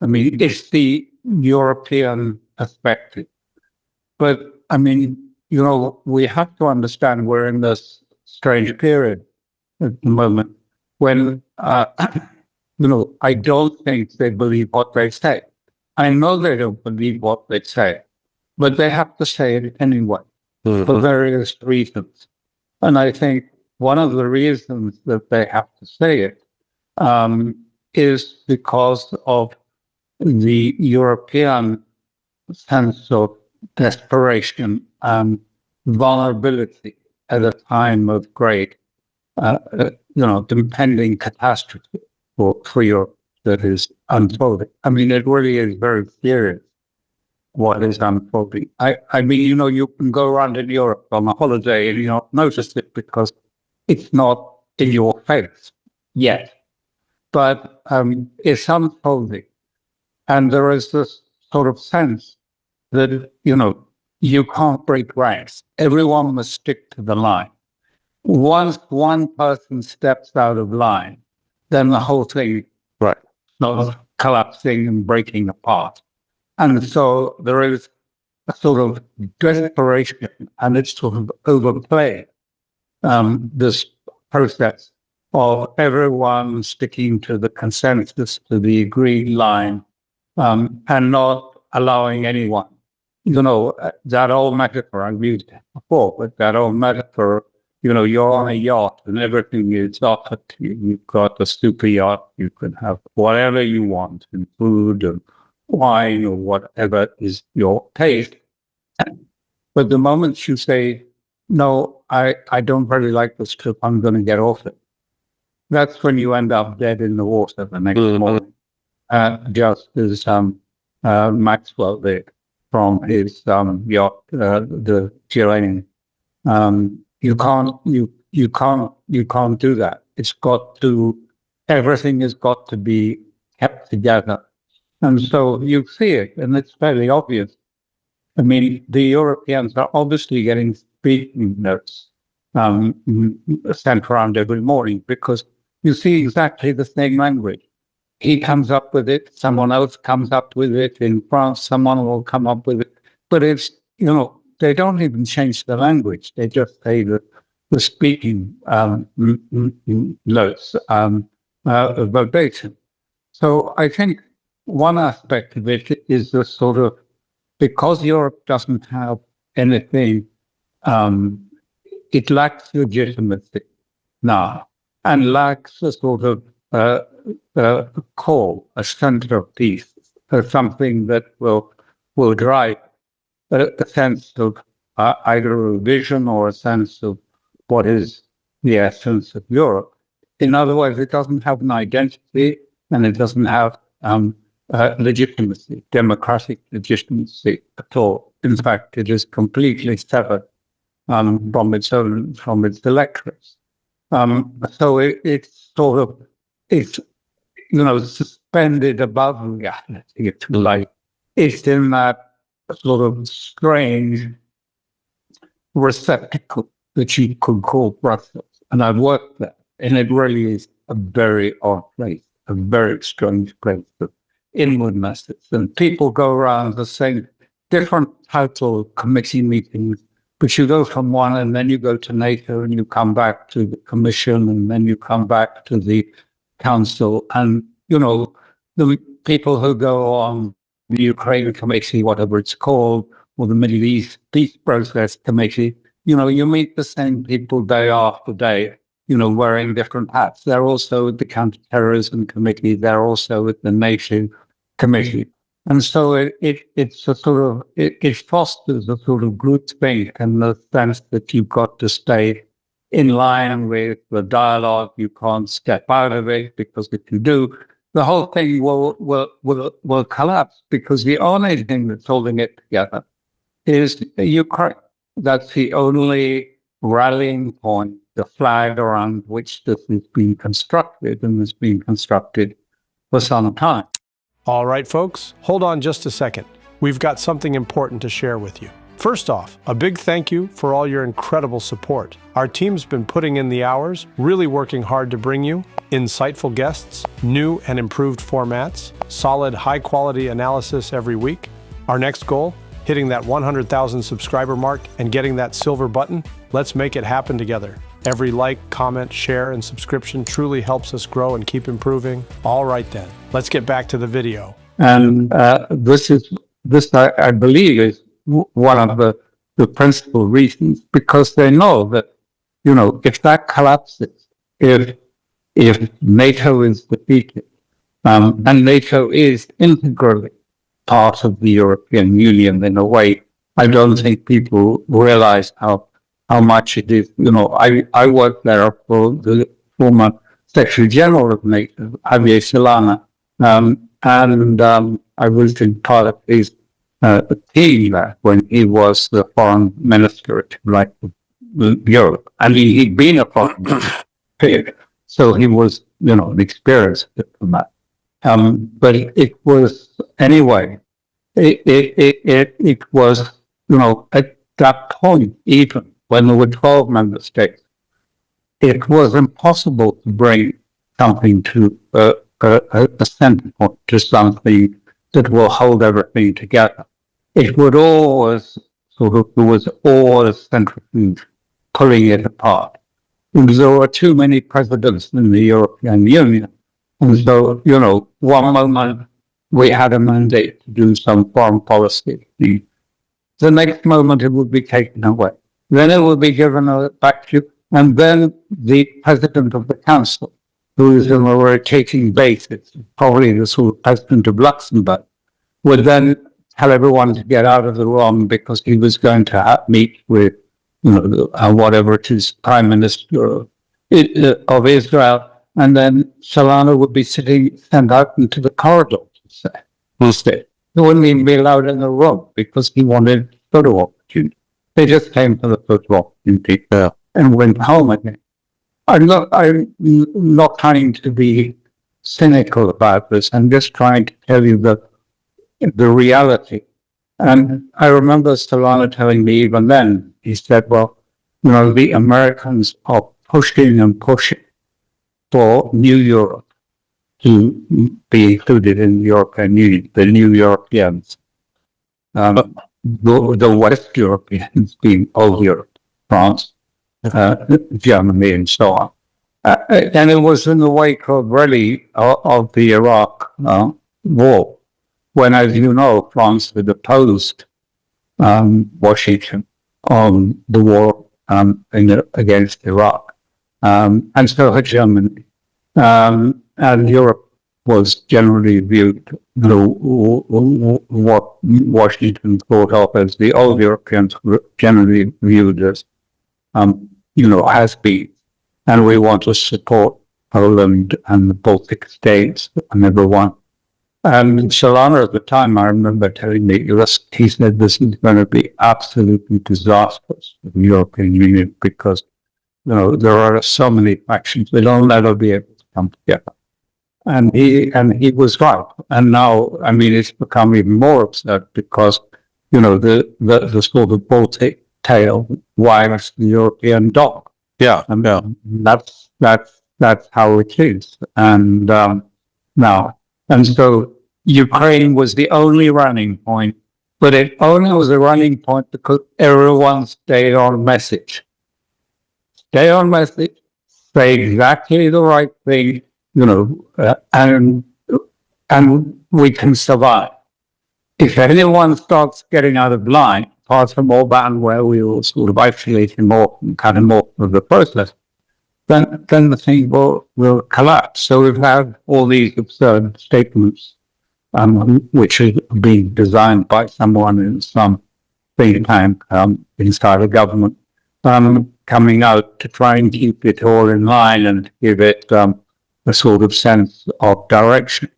I mean, it's the European perspective. But I mean, we have to understand we're in this strange period at the moment when, I don't think they believe what they say. I know they don't believe what they say, but they have to say it anyway for various reasons. And I think one of the reasons that they have to say it is because of the European sense of desperation and vulnerability at a time of great, impending catastrophe for Europe that is unfolding. I mean, it really is very serious what is unfolding. I mean, you can go around in Europe on a holiday and you don't notice it because it's not in your face yet. But it's unfolding. And there is this sort of sense that, you can't break ranks. Everyone must stick to the line. Once one person steps out of line, then the whole thing starts collapsing and breaking apart. And so there is a sort of desperation, and it's sort of overplayed, this process of everyone sticking to the consensus, to the agreed line, and not allowing anyone. That old metaphor, I've used it before, but that old metaphor, you're on a yacht and everything is offered to you. You've got a super yacht, you can have whatever you want, and food and wine or whatever is your taste. But the moment you say, no, I don't really like this trip, I'm going to get off it, that's when you end up dead in the water the next morning, just as Maxwell did from his yacht, the Chilean. You can't do that. Everything has got to be kept together. And so you see it, and it's fairly obvious. I mean, the Europeans are obviously getting speaking notes sent around every morning because you see exactly the same language. He comes up with it, someone else comes up with it. In France, someone will come up with it. But it's, they don't even change the language. They just say the speaking notes verbatim. So I think one aspect of it is the sort of, because Europe doesn't have anything, it lacks legitimacy now and lacks a sort of core, a centerpiece, something that will drive a sense of either a vision or a sense of what is the essence of Europe. In other words, it doesn't have an identity and it doesn't have legitimacy, democratic legitimacy at all. In fact, it is completely severed from its electorates. So it's sort of, suspended above reality, if you like. It's in that sort of strange receptacle that you could call Brussels. And I've worked there, and it really is a very odd place, a very strange place of inwardness. And people go around the same different title committee meetings, but you go from one and then you go to NATO and you come back to the Commission and then you come back to the Council. And, the people who go on the Ukraine Committee, whatever it's called, or the Middle East Peace Process Committee, you meet the same people day after day, wearing different hats. They're also at the Counterterrorism Committee. They're also at the NATO Committee. And so it's a sort of, it fosters a sort of groupthink and the sense that you've got to stay in line with the dialogue. You can't step out of it, because if you do, the whole thing will collapse, because the only thing that's holding it together is Ukraine. That's the only rallying point, the flag around which this is being constructed, and has been constructed for some time. All right, folks, hold on just a second. We've got something important to share with you. First off, a big thank you for all your incredible support. Our team's been putting in the hours, really working hard to bring you insightful guests, new and improved formats, solid, high-quality analysis every week. Our next goal, hitting that 100,000 subscriber mark and getting that silver button. Let's make it happen together. Every like, comment, share, and subscription truly helps us grow and keep improving. All right then, let's get back to the video. And I believe, is one of the principal reasons, because they know that, if that collapses, if NATO is defeated, and NATO is integrally part of the European Union in a way, I don't think people realize how much it is. I worked there for the former Secretary General of NATO, Javier Solana, and I was in part of his team there when he was the foreign minister, like Europe. I mean, he'd been a foreign minister, so he was, an experienced diplomat. But it was, anyway, it was, at that point, even when there were 12 member states, it was impossible to bring something to a center point, to something that will hold everything together. It would always there was always centrifuge pulling it apart. Because there were too many presidents in the European Union. And so, one moment we had a mandate to do some foreign policy. The next moment it would be taken away. Then it would be given back to you. And then the president of the council, who is on a rotating basis, probably the sort of president of Luxembourg, would then tell everyone to get out of the room because he was going to meet with, whatever it is, Prime Minister of Israel. And then Solana would be sent out into the corridor instead. He wouldn't even be allowed in the room because he wanted photo opportunity. They just came for the photo opportunity and went home again. I'm not trying to be cynical about this. I'm just trying to tell you the reality. And I remember Solana telling me even then, he said, well, the Americans are pushing and pushing for New Europe to be included in the European Union, the new Europeans. The West Europeans being all Europe, France, Germany, and so on. And it was in the wake of of the Iraq war, when, as you know, France had opposed Washington on the war against Iraq, and so had Germany. And Europe was generally viewed, what Washington thought of as the old Europeans were generally viewed as, has been. And we want to support Poland and the Baltic states and everyone. And Solana at the time, I remember telling me, he said this is going to be absolutely disastrous for the European Union because, there are so many factions, they'll never be able to come together. And he was right. And now, I mean, it's become even more absurd because, the sort of Baltic tale wags the European dog. Yeah, and that's how it is. And now. And so Ukraine was the only running point, but it only was a running point because everyone stayed on message. Stay on message, say exactly the right thing, and we can survive. If anyone starts getting out of line, apart from Orban, where we will sort of isolate him more and cut him off of the process, then the thing will collapse. So we've had all these absurd statements, which are being designed by someone in some think tank inside the government, coming out to try and keep it all in line and give it a sort of sense of direction.